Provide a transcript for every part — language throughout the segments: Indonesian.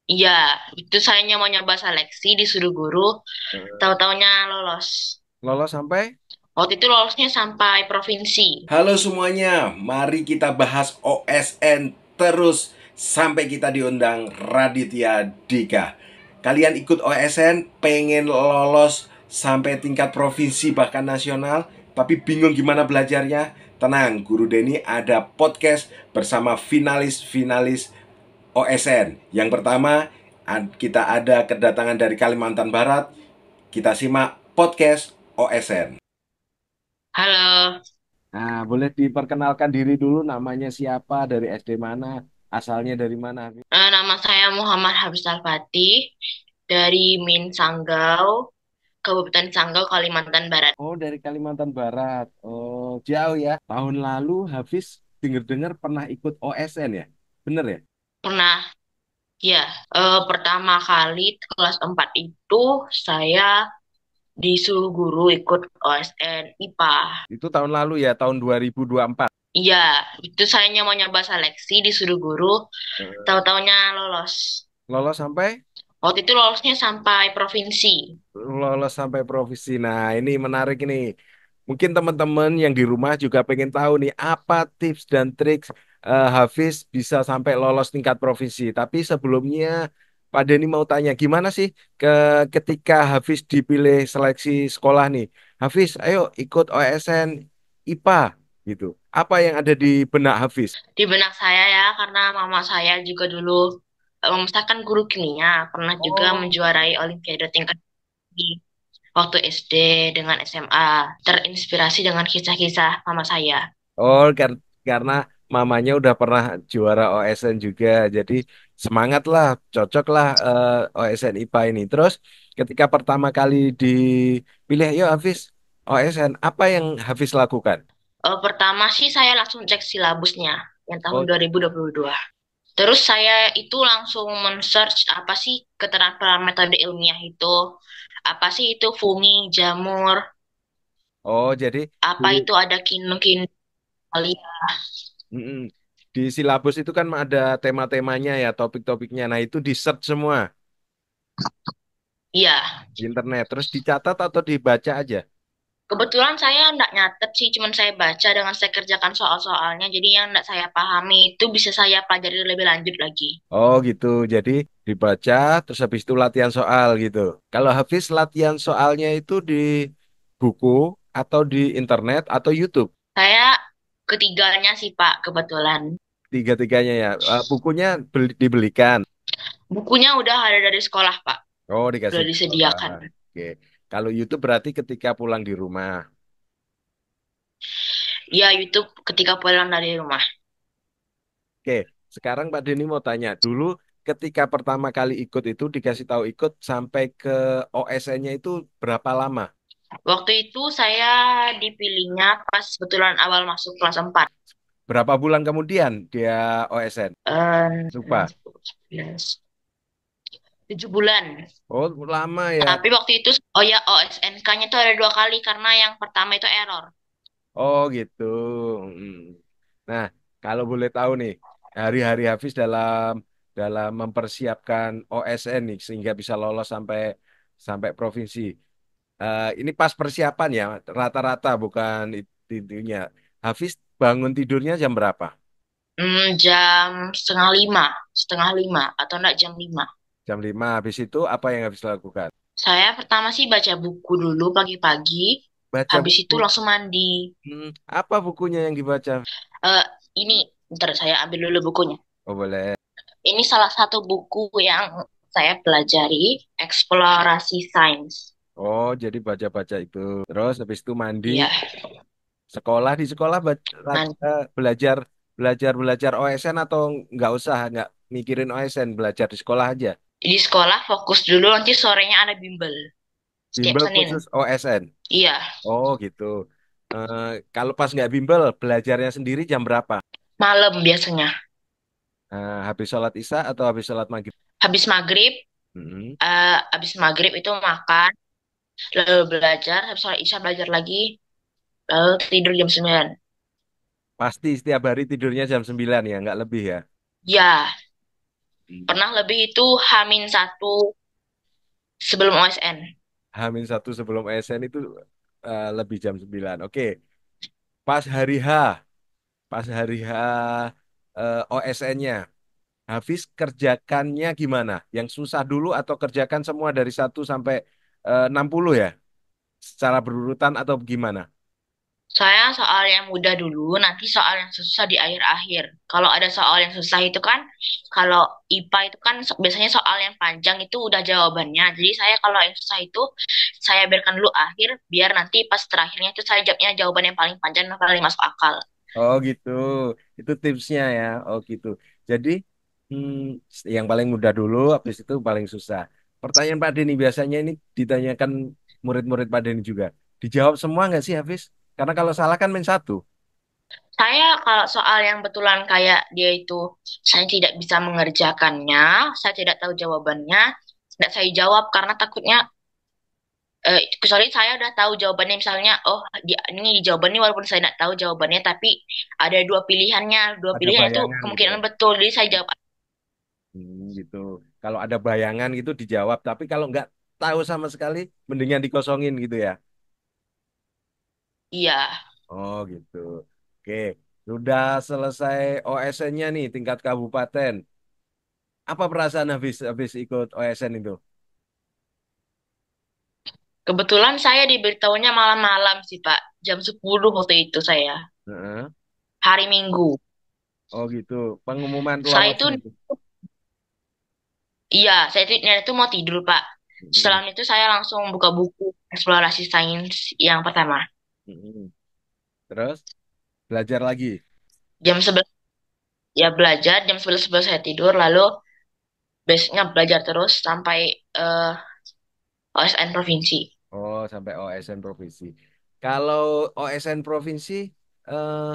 Iya, itu saya mau nyoba seleksi disuruh guru, Eh, tahu-taunya lolos. Lolos sampai? Waktu itu lolosnya sampai provinsi. Halo semuanya, mari kita bahas OSN terus sampai kita diundang Raditya Dika. Kalian ikut OSN, pengen lolos sampai tingkat provinsi bahkan nasional, tapi bingung gimana belajarnya? Tenang, Guru Denny ada podcast bersama finalis-finalis OSN. Yang pertama, kita ada kedatangan dari Kalimantan Barat. Kita simak podcast OSN. Halo, Nah, boleh diperkenalkan diri dulu, namanya siapa, dari SD mana, asalnya dari mana? nama saya Muhammad Habis Al-Fatih dari Min Sanggau, Kabupaten Sanggau, Kalimantan Barat. Oh, dari Kalimantan Barat. Oh, jauh ya. Tahun lalu Hafiz dengar-dengar pernah ikut OSN ya? Bener ya? Pernah, ya, pertama kali kelas 4 itu saya disuruh guru ikut OSN IPA. Itu tahun lalu ya, tahun 2024. Iya, itu saya mau nyoba seleksi disuruh guru, Eh, tahu-taunya lolos. Lolos sampai? Waktu itu lolosnya sampai provinsi. Lolos sampai provinsi. Nah, ini menarik ini. Mungkin teman-teman yang di rumah juga pengen tahu nih apa tips dan trik Hafiz bisa sampai lolos tingkat provinsi. Tapi sebelumnya Pak Denny mau tanya gimana sih ketika Hafiz dipilih seleksi sekolah nih. Hafiz, ayo ikut OSN IPA gitu. Apa yang ada di benak Hafiz? Di benak saya ya, karena mama saya juga dulu, mama saya kan guru kimia, pernah juga Oh. menjuarai Olimpiade tingkat tinggi waktu SD dengan SMA, terinspirasi dengan kisah-kisah mama saya. Oh, karena mamanya udah pernah juara OSN juga, jadi semangat lah, cocok lah OSN IPA ini. Terus ketika pertama kali dipilih, yuk Hafiz, OSN, apa yang Hafiz lakukan? Pertama sih saya langsung cek silabusnya yang tahun Oh, 2022. Terus saya itu langsung men-search apa sih keterampilan metode ilmiah itu, apa sih itu fungi, jamur, oh jadi di, apa itu ada kinun-kinun. mm-mm. Di silabus itu kan ada tema-temanya ya, topik-topiknya. Nah itu di search semua Iya, di internet, terus dicatat atau dibaca aja. kebetulan saya nggak nyatet sih, cuman saya baca dengan saya kerjakan soal-soalnya. Jadi yang nggak saya pahami itu bisa saya pelajari lebih lanjut lagi. Oh gitu, jadi dibaca terus habis itu latihan soal gitu. Kalau Hafiz latihan soalnya itu di buku atau di internet atau YouTube? Saya ketiganya sih Pak, kebetulan. Tiga-tiganya ya. Bukunya dibelikan. Bukunya udah ada dari sekolah Pak, Oh udah dikasih di sekolah. disediakan. Oke. Kalau YouTube berarti ketika pulang di rumah. Ya YouTube ketika pulang dari rumah. Oke. Sekarang Pak Denny mau tanya. Dulu ketika pertama kali ikut itu dikasih tahu ikut sampai ke OSN-nya itu berapa lama? Waktu itu saya dipilihnya pas kebetulan awal masuk kelas 4. Berapa bulan kemudian dia OSN? Lupa. 7 bulan. Oh, lama ya. Tapi waktu itu, oh ya, OSNK-nya tuh ada 2 kali karena yang pertama itu error. Oh, gitu. Mm. Nah, kalau boleh tahu nih, hari-hari Hafiz dalam dalam mempersiapkan OSN nih sehingga bisa lolos sampai sampai provinsi. Ini pas persiapan ya, rata-rata bukan intinya. Hafiz bangun tidurnya jam berapa? Jam setengah lima atau enggak jam 5. Jam 5. Habis itu apa yang Hafiz lakukan? Saya pertama sih baca buku dulu pagi-pagi, Baca habis itu buku. langsung mandi. Apa bukunya yang dibaca? Eh, ini, ntar saya ambil dulu bukunya. Oh, boleh. Ini salah satu buku yang saya pelajari, Eksplorasi Sains. Oh, jadi baca-baca itu. Terus habis itu mandi. Iya, Sekolah di sekolah man. belajar belajar belajar OSN atau nggak usah nggak mikirin OSN belajar di sekolah aja. Di sekolah fokus dulu, nanti sorenya ada bimbel. Setiap Bimbel Senin. khusus OSN. Iya, Oh gitu. Eh, Kalau pas nggak bimbel belajarnya sendiri jam berapa? malam biasanya. Habis sholat isya atau habis sholat maghrib? Habis maghrib, Mm-mm. itu makan, lalu belajar, habis sholat isya belajar lagi, lalu tidur jam 9. Pasti setiap hari tidurnya jam 9 ya nggak lebih ya. Ya, Pernah lebih itu Hamin satu sebelum OSN. H-1 sebelum ASN itu lebih jam 9. Oke, pas hari H, pas hari H OSN-nya. Hafiz kerjakannya gimana? Yang susah dulu atau kerjakan semua dari 1 sampai 60 ya? Secara berurutan atau gimana? Saya soal yang mudah dulu, nanti soal yang susah di akhir-akhir. Kalau ada soal yang susah itu kan, kalau IPA itu kan biasanya soal yang panjang itu udah jawabannya. Jadi saya kalau yang susah itu, saya biarkan dulu akhir, biar nanti pas terakhirnya itu saya jawabnya jawaban yang paling panjang dan paling masuk akal. Oh gitu, itu tipsnya ya. Oh gitu. Jadi hmm, yang paling mudah dulu, habis itu paling susah. Pertanyaan Pak Denny biasanya ini ditanyakan murid-murid Pak Denny juga. Dijawab semua nggak sih Hafiz? Karena kalau salah kan main 1. Saya kalau soal yang betulan kayak dia itu, saya tidak bisa mengerjakannya, saya tidak tahu jawabannya, tidak saya jawab karena takutnya kecuali saya udah tahu jawabannya misalnya oh ini jawabannya walaupun saya tidak tahu jawabannya tapi ada dua pilihannya dua Ada pilihan itu bayangan gitu ya. kemungkinan betul jadi saya jawab Gitu. Kalau ada bayangan gitu dijawab, tapi kalau nggak tahu sama sekali, mendingan dikosongin gitu ya. iya. Oh gitu. Oke, sudah selesai OSN-nya nih tingkat kabupaten. Apa perasaan habis ikut OSN itu? Kebetulan saya diberitahunya malam-malam sih Pak jam 10 waktu itu saya Heeh. hari Minggu Oh gitu. Pengumuman saya itu lolosnya itu. iya saya itu mau tidur Pak Mm-mm. setelah itu saya langsung buka buku eksplorasi sains yang pertama Mm-mm. Terus belajar lagi. jam 11 ya belajar jam 11 saya tidur lalu besoknya belajar terus sampai eh, OSN provinsi. Oh sampai OSN provinsi. Kalau OSN provinsi eh,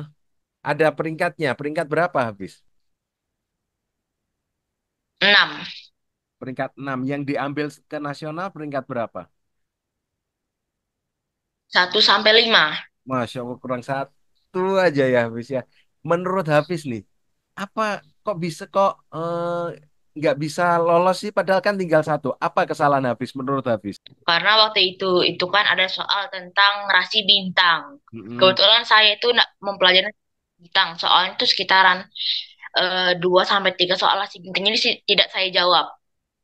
ada peringkatnya. Peringkat berapa habis? 6 Peringkat 6 yang diambil ke nasional peringkat berapa? 1 sampai 5. Masya Allah kurang 1 aja ya Hafiz ya. Menurut Hafiz nih, apa kok bisa kok nggak bisa lolos sih padahal kan tinggal 1. Apa kesalahan Hafiz menurut Hafiz? Karena waktu itu kan ada soal tentang rasi bintang. Mm-mm. Kebetulan saya itu nak mempelajari bintang. Soalnya itu sekitaran 2 sampai 3 soal rasi bintang. Jadi tidak saya jawab.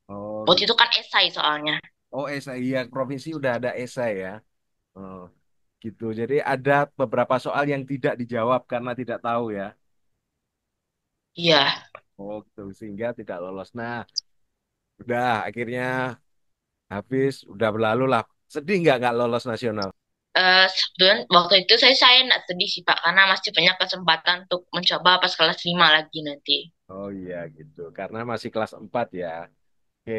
Oh Waktu gitu. itu kan esai soalnya. Oh esai ya provinsi udah ada esai ya. Oh gitu. Jadi ada beberapa soal yang tidak dijawab karena tidak tahu ya. Iya. Oh gitu sehingga tidak lolos. Nah, udah akhirnya Hafiz udah berlalu lah. Sedih nggak lolos nasional? Sebetulnya waktu itu saya tidak sedih sih Pak. Karena masih banyak kesempatan untuk mencoba pas kelas 5 lagi nanti. Oh iya gitu. Karena masih kelas 4 ya. Oke.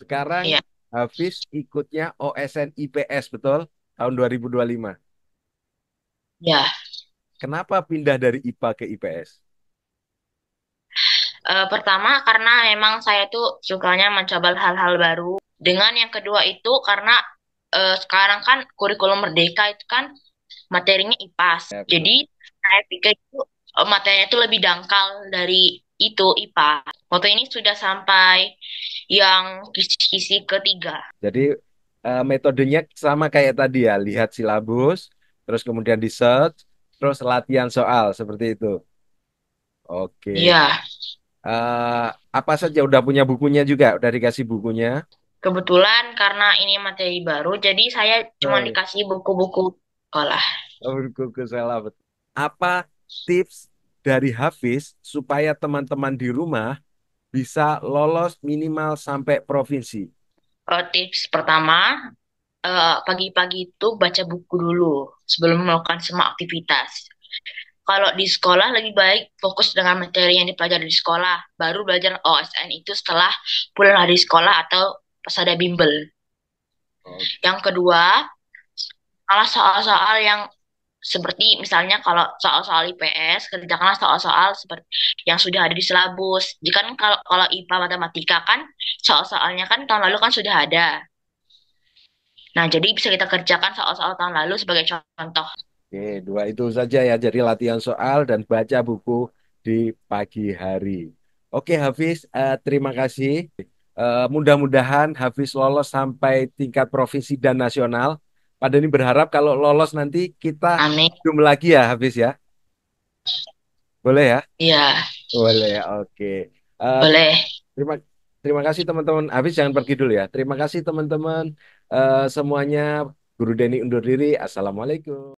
Sekarang Iya. Hafiz ikutnya OSN IPS betul? Tahun 2025. Ya. Kenapa pindah dari IPA ke IPS? Pertama karena memang saya tuh sukanya mencoba hal-hal baru. Dengan yang kedua itu karena sekarang kan kurikulum merdeka itu kan materinya IPAS. Ya betul. Jadi saya pikir itu materinya itu lebih dangkal dari itu IPA. Waktu ini sudah sampai yang kisi-kisi ketiga. Jadi metodenya sama kayak tadi ya. Lihat silabus, terus kemudian di search, terus latihan soal seperti itu. Oke. Iya, Apa saja udah punya bukunya juga? Udah dikasih bukunya? kebetulan karena ini materi baru, jadi saya cuma Betul. dikasih buku-buku sekolah. Oh, buku salah betul. Apa tips dari Hafiz supaya teman-teman di rumah bisa lolos minimal sampai provinsi? Tips pertama, pagi-pagi itu baca buku dulu sebelum melakukan semua aktivitas. Kalau di sekolah lebih baik fokus dengan materi yang dipelajari di sekolah, baru belajar OSN itu setelah pulang dari sekolah atau pas ada bimbel. Oh, Yang kedua, kalau soal-soal yang seperti misalnya kalau soal-soal IPS, kerjakanlah soal-soal seperti yang sudah ada di silabus. Jika kan kalau IPA matematika kan soal-soalnya kan tahun lalu kan sudah ada. Nah, jadi bisa kita kerjakan soal-soal tahun lalu sebagai contoh. oke, 2 itu saja ya. Jadi latihan soal dan baca buku di pagi hari. Oke, Hafiz, terima kasih. Mudah-mudahan Hafiz lolos sampai tingkat provinsi dan nasional. Pada ini berharap kalau lolos nanti kita Amin. zoom lagi ya, Hafiz ya. Boleh ya? Iya, Boleh ya, oke. Eh, boleh. terima terima kasih teman-teman. Hafiz jangan pergi dulu ya. Terima kasih teman-teman semuanya. Guru Denny undur diri. Assalamualaikum.